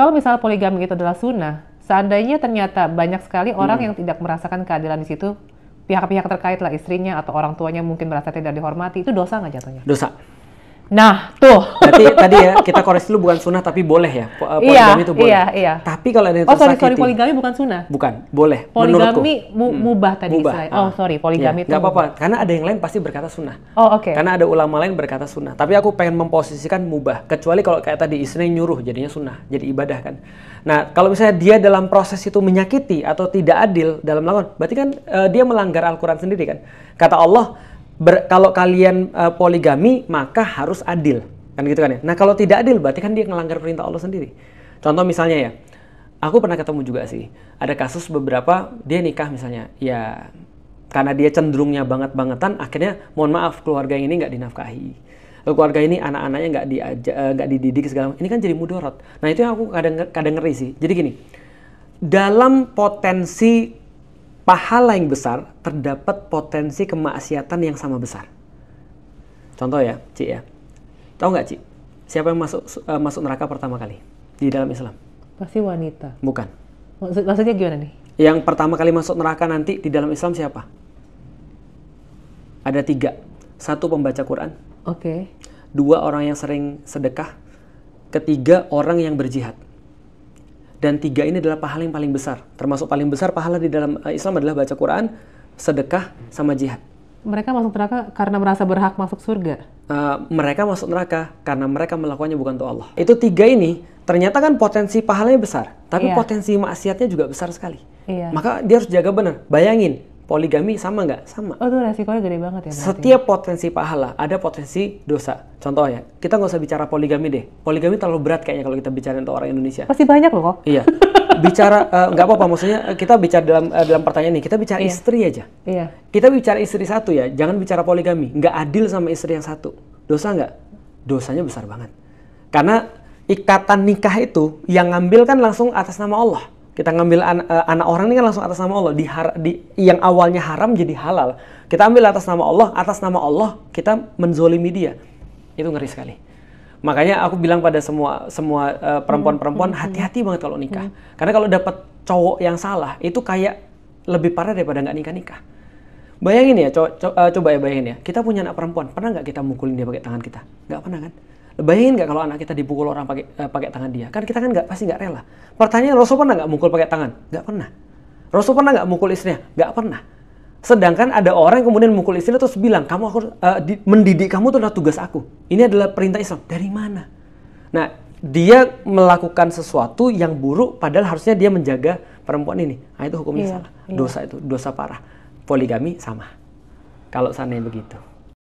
kalau misalnya poligami itu adalah sunnah, seandainya ternyata banyak sekali orang yang tidak merasakan keadilan di situ, pihak-pihak terkait lah, istrinya atau orang tuanya mungkin merasa tidak dihormati, itu dosa nggak jatuhnya? Dosa. Nah, tuh. Berarti tadi ya, kita koreksi dulu, bukan sunnah tapi boleh ya. Poligami itu boleh. Iya. Tapi kalau ada yang tersakiti. sorry, poligami bukan sunnah. Bukan, boleh. Poligami mubah tadi istilahnya. Poligami itu. Nggak apa-apa, karena ada yang lain pasti berkata sunnah. Oke. Karena ada ulama lain berkata sunnah. Tapi aku pengen memposisikan mubah. Kecuali kalau kayak tadi istri nyuruh, jadinya sunnah, jadi ibadah kan. Nah, kalau misalnya dia dalam proses itu menyakiti atau tidak adil dalam melakukan, berarti kan dia melanggar Al-Quran sendiri kan. Kata Allah, kalau kalian poligami maka harus adil. Kan gitu kan ya. Nah kalau tidak adil berarti kan dia ngelanggar perintah Allah sendiri. Contoh misalnya ya, aku pernah ketemu juga sih, ada kasus beberapa dia nikah misalnya, ya karena dia cenderungnya banget-bangetan, akhirnya mohon maaf keluarga ini nggak dinafkahi, keluarga ini anak-anaknya nggak dididik segala macam. Ini kan jadi mudorot. Nah itu yang aku kadang ngeri sih. Jadi gini, dalam potensi pahala yang besar terdapat potensi kemaksiatan yang sama besar. Contoh ya, Ci ya. Tahu nggak, Ci? Siapa yang masuk neraka pertama kali di dalam Islam? Pasti wanita. Bukan. Maksudnya gimana nih? Yang pertama kali masuk neraka nanti di dalam Islam siapa? Ada 3. 1 pembaca Quran. Oke. 2 orang yang sering sedekah. 3 orang yang berjihad. Dan 3 ini adalah pahala yang paling besar. Termasuk paling besar pahala di dalam Islam adalah baca Quran, sedekah, sama jihad. Mereka masuk neraka karena merasa berhak masuk surga? Mereka masuk neraka karena mereka melakukannya bukan untuk Allah. Itu 3 ini ternyata kan potensi pahalanya besar, tapi potensi maksiatnya juga besar sekali. Maka dia harus jaga benar. Bayangin, poligami sama nggak? Sama. Oh, itu resikonya gede banget ya berarti. Setiap potensi pahala ada potensi dosa. Contoh ya, kita nggak usah bicara poligami deh. Poligami terlalu berat kayaknya kalau kita bicara untuk orang Indonesia. Pasti banyak loh kok. Iya. Bicara nggak apa-apa, maksudnya kita bicara dalam pertanyaan ini, kita bicara istri aja. Iya. Kita bicara istri satu ya, jangan bicara poligami. Nggak adil sama istri yang satu. Dosa nggak? Dosanya besar banget. Karena ikatan nikah itu yang ngambil kan langsung atas nama Allah. Kita ngambil anak orang ini kan langsung atas nama Allah. Yang awalnya haram jadi halal. Kita ambil atas nama Allah kita menzolimi dia. Itu ngeri sekali. Makanya aku bilang pada semua perempuan-perempuan, hati-hati banget kalau nikah. Karena kalau dapat cowok yang salah, itu kayak lebih parah daripada nggak nikah-nikah. Bayangin ya, coba ya bayangin ya. Kita punya anak perempuan, pernah nggak kita mukulin dia pakai tangan kita? Nggak pernah kan? Bayangin nggak kalau anak kita dipukul orang pakai tangan dia? Kan kita kan pasti nggak rela. Pertanyaan, Rasul pernah nggak mukul pakai tangan? Nggak pernah. Rasul pernah nggak mukul istrinya? Nggak pernah. Sedangkan ada orang yang kemudian mukul istrinya terus bilang, kamu aku mendidik kamu itu adalah tugas aku. Ini adalah perintah Islam. Dari mana? Nah, dia melakukan sesuatu yang buruk padahal harusnya dia menjaga perempuan ini. Nah, itu hukumnya salah. Dosa itu, dosa parah. Poligami sama. Kalau seandainya begitu.